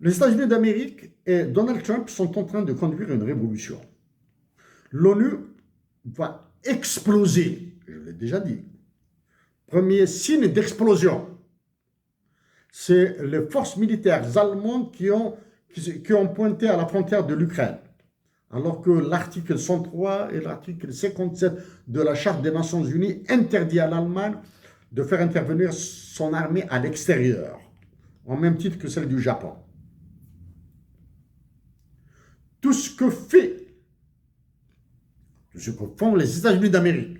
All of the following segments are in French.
Les États-Unis d'Amérique et Donald Trump sont en train de conduire une révolution. L'ONU va exploser, je l'ai déjà dit. Premier signe d'explosion, c'est les forces militaires allemandes qui ont pointé à la frontière de l'Ukraine. Alors que l'article 103 et l'article 57 de la Charte des Nations Unies interdit à l'Allemagne de faire intervenir son armée à l'extérieur, en même titre que celle du Japon. Tout ce que font les États-Unis d'Amérique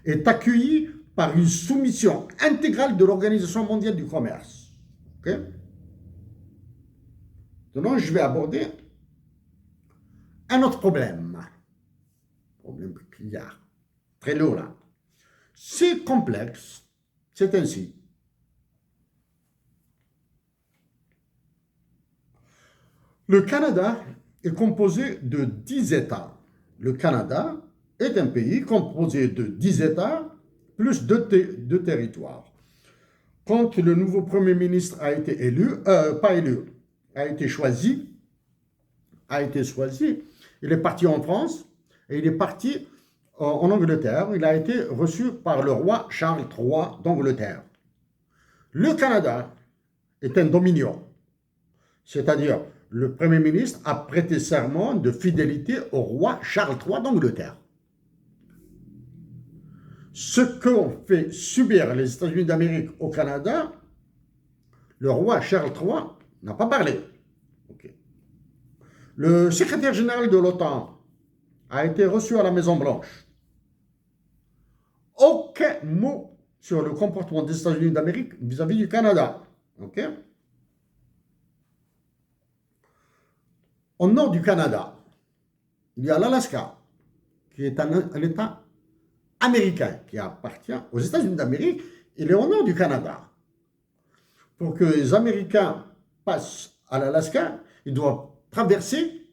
est accueilli par une soumission intégrale de l'Organisation mondiale du commerce. Okay? Maintenant, je vais aborder un autre problème qu'il y a, très lourd là. C'est complexe, c'est ainsi. Le Canada est composé de 10 États. Le Canada est un pays composé de 10 États plus 2 territoires. Quand le nouveau Premier ministre a été a été choisi, il est parti en France et il est parti en Angleterre. Il a été reçu par le roi Charles III d'Angleterre. Le Canada est un dominion, c'est-à-dire le Premier ministre a prêté serment de fidélité au roi Charles III d'Angleterre. Ce qu'ont fait subir les États-Unis d'Amérique au Canada, le roi Charles III n'a pas parlé. Okay. Le secrétaire général de l'OTAN a été reçu à la Maison-Blanche. Aucun mot sur le comportement des États-Unis d'Amérique vis-à-vis du Canada. Okay. Au nord du Canada, il y a l'Alaska, qui est un État américain qui appartient aux États-Unis d'Amérique. Il est au nord du Canada. Pour que les Américains passent à l'Alaska, ils doivent traverser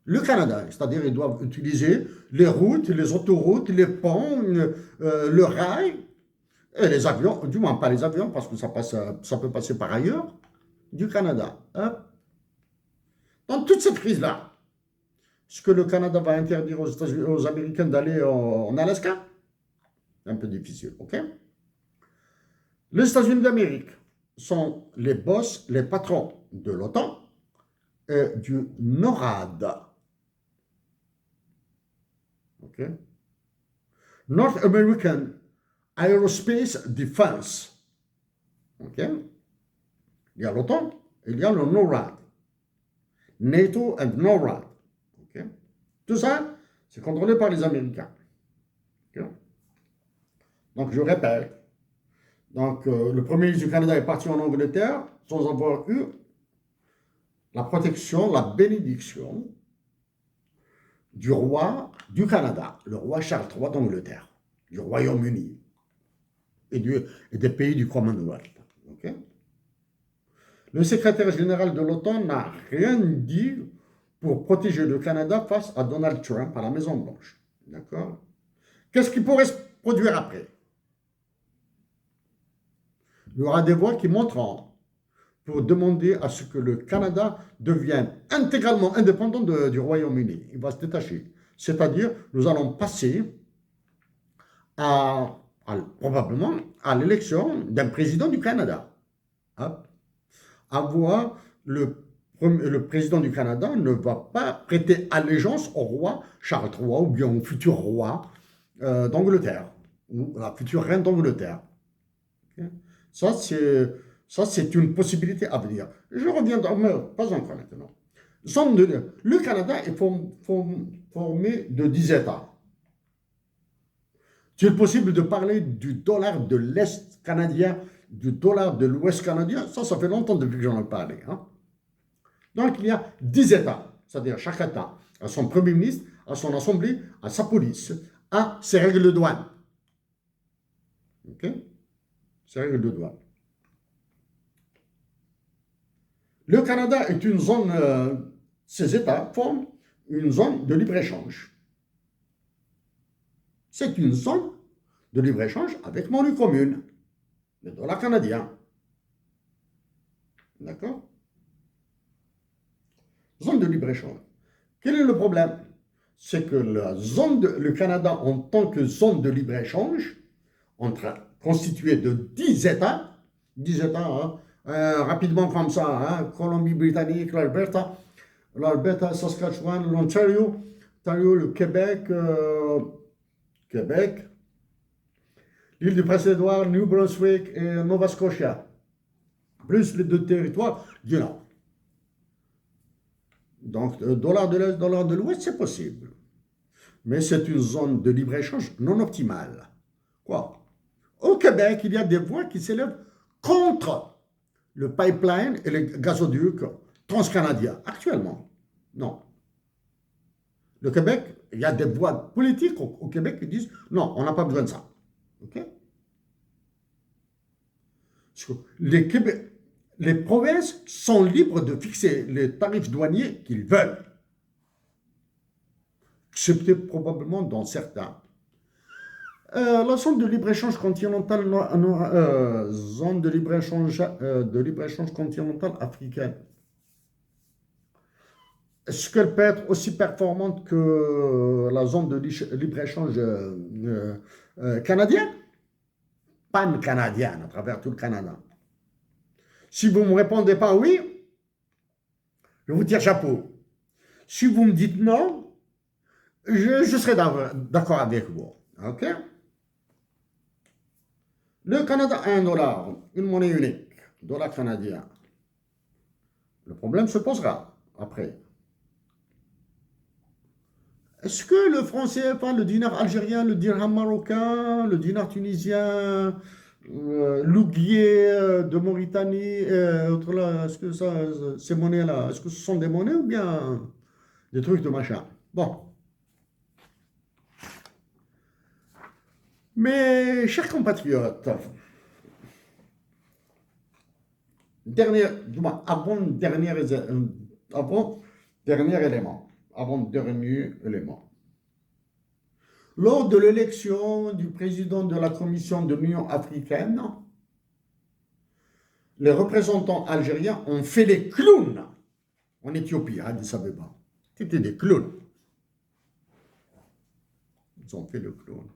le Canada. C'est-à-dire ils doivent utiliser les routes, les autoroutes, les ponts, le rail, et les avions, du moins pas les avions, parce que ça peut passer par ailleurs, du Canada. Dans toute cette crise-là, est-ce que le Canada va interdire aux Américains d'aller en Alaska? C'est un peu difficile, ok? Les États-Unis d'Amérique sont les boss, les patrons de l'OTAN et du NORAD. Ok? North American Aerospace Defense. Ok? Il y a l'OTAN et il y a le NORAD. NATO and NORAD. Okay. Tout ça, c'est contrôlé par les Américains. Okay. Donc, je répète. Donc, le Premier ministre du Canada est parti en Angleterre sans avoir eu la protection, la bénédiction du roi du Canada, le roi Charles III d'Angleterre, du Royaume-Uni et des pays du Commonwealth. Okay. Le secrétaire général de l'OTAN n'a rien dit pour protéger le Canada face à Donald Trump à la Maison-Blanche. D'accord? Qu'est-ce qui pourrait se produire après? Il y aura des voix qui monteront pour demander à ce que le Canada devienne intégralement indépendant du Royaume-Uni. Il va se détacher. C'est-à-dire, nous allons passer probablement à l'élection d'un président du Canada. Avoir le président du Canada ne va pas prêter allégeance au roi Charles III ou bien au futur roi d'Angleterre ou la future reine d'Angleterre. Okay. Ça, c'est une possibilité à venir. Je reviens, mais pas encore maintenant. Le Canada est formé de 10 États. C'est possible de parler du dollar de l'Est canadien, du dollar de l'Ouest canadien. Ça fait longtemps depuis que j'en ai parlé. Hein. Donc, il y a 10 États, c'est-à-dire chaque État a son Premier ministre, a son Assemblée, a sa police, a ses règles de douane. OK? Ses règles de douane. Le Canada est une zone, ces États forment une zone de libre-échange. C'est une zone de libre-échange avec monnaie commune, le dollar canadien. D'accord? Zone de libre-échange. Quel est le problème? C'est que le Canada, en tant que zone de libre-échange, constituée de 10 États hein, rapidement comme ça, hein, Colombie-Britannique, l'Alberta, Saskatchewan, l'Ontario, le Québec, Québec, l'île du Prince-Édouard, New Brunswick et Nova Scotia, plus les deux territoires du Nord. Donc, dollar de l'Est, dollar de l'Ouest, c'est possible. Mais c'est une zone de libre-échange non optimale. Quoi? Au Québec, il y a des voix qui s'élèvent contre le pipeline et le gazoduc transcanadien. Actuellement, non. Le Québec, il y a des voix politiques au Québec qui disent non, on n'a pas besoin de ça. OK? Les provinces sont libres de fixer les tarifs douaniers qu'ils veulent, excepté probablement dans certains. La zone de libre-échange continentale, zone de libre-échange continentale africaine. Est-ce qu'elle peut être aussi performante que la zone de libre-échange canadienne? Pan-canadienne, à travers tout le Canada. Si vous ne me répondez pas oui, je vous tire chapeau. Si vous me dites non, je serai d'accord avec vous. OK? Le Canada a $1, une monnaie unique, dollar canadien. Le problème se posera après. Est-ce que le franc CFA, le dinar algérien, le dirham marocain, le dinar tunisien, l'ouguier de Mauritanie, est-ce que ces monnaies-là, est-ce que ce sont des monnaies ou bien des trucs de machin? Bon. Mes chers compatriotes, avant-dernier élément. Lors de l'élection du président de la Commission de l'Union africaine, les représentants algériens ont fait les clowns en Éthiopie, à Addis Abeba. C'était des clowns. Ils ont fait le clown.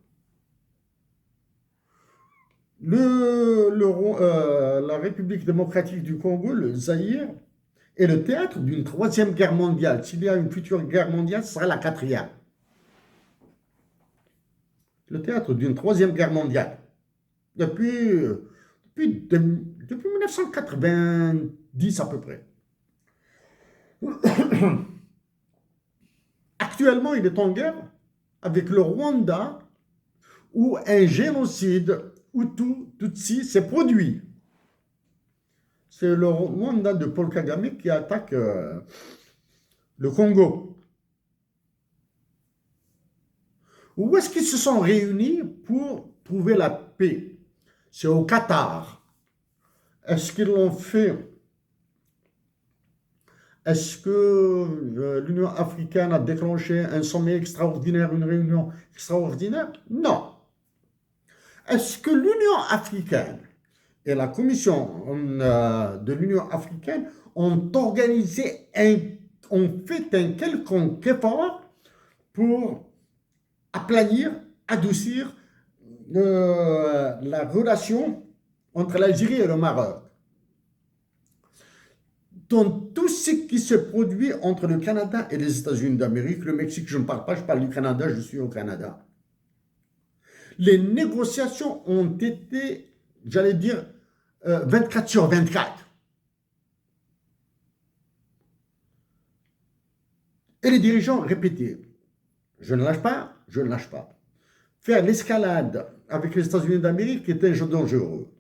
La République démocratique du Congo, le Zaïre, est le théâtre d'une troisième guerre mondiale. S'il y a une future guerre mondiale, ce sera la quatrième. Le théâtre d'une troisième guerre mondiale. Depuis 1990 à peu près. Actuellement, il est en guerre avec le Rwanda, où un génocide Hutu-Tutsi s'est produit. C'est le Rwanda de Paul Kagame qui attaque le Congo. Où est-ce qu'ils se sont réunis pour trouver la paix? C'est au Qatar. Est-ce qu'ils l'ont fait? Est-ce que l'Union africaine a déclenché un sommet extraordinaire, une réunion extraordinaire? Non. Est-ce que l'Union africaine et la Commission de l'Union africaine ont fait un quelconque effort pour aplanir, adoucir la relation entre l'Algérie et le Maroc? Dans tout ce qui se produit entre le Canada et les États-Unis d'Amérique, le Mexique, je ne parle pas, je parle du Canada, je suis au Canada. Les négociations ont été, j'allais dire, 24 sur 24. Et les dirigeants répétaient, je ne lâche pas, je ne lâche pas. Faire l'escalade avec les États-Unis d'Amérique est un jeu dangereux.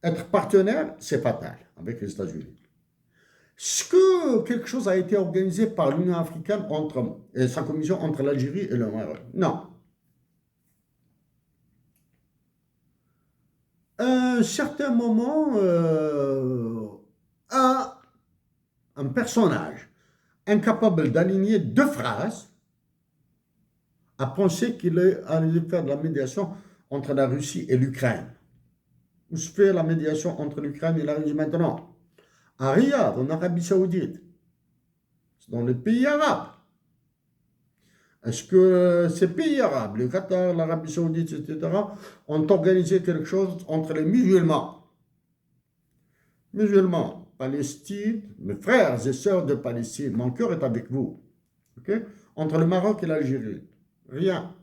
Être partenaire, c'est fatal avec les États-Unis. Est-ce que quelque chose a été organisé par l'Union africaine et sa commission entre l'Algérie et le Maroc? Non. À un certain moment, un personnage incapable d'aligner deux phrases a pensé qu'il allait faire de la médiation entre la Russie et l'Ukraine. Où se fait la médiation entre l'Ukraine et la Russie maintenant? à Riyad, en Arabie Saoudite. C'est dans les pays arabes. Est-ce que ces pays arabes, le Qatar, l'Arabie Saoudite, etc., ont organisé quelque chose entre les musulmans, Palestine, mes frères et sœurs de Palestine, mon cœur est avec vous, ok? Entre le Maroc et l'Algérie, rien.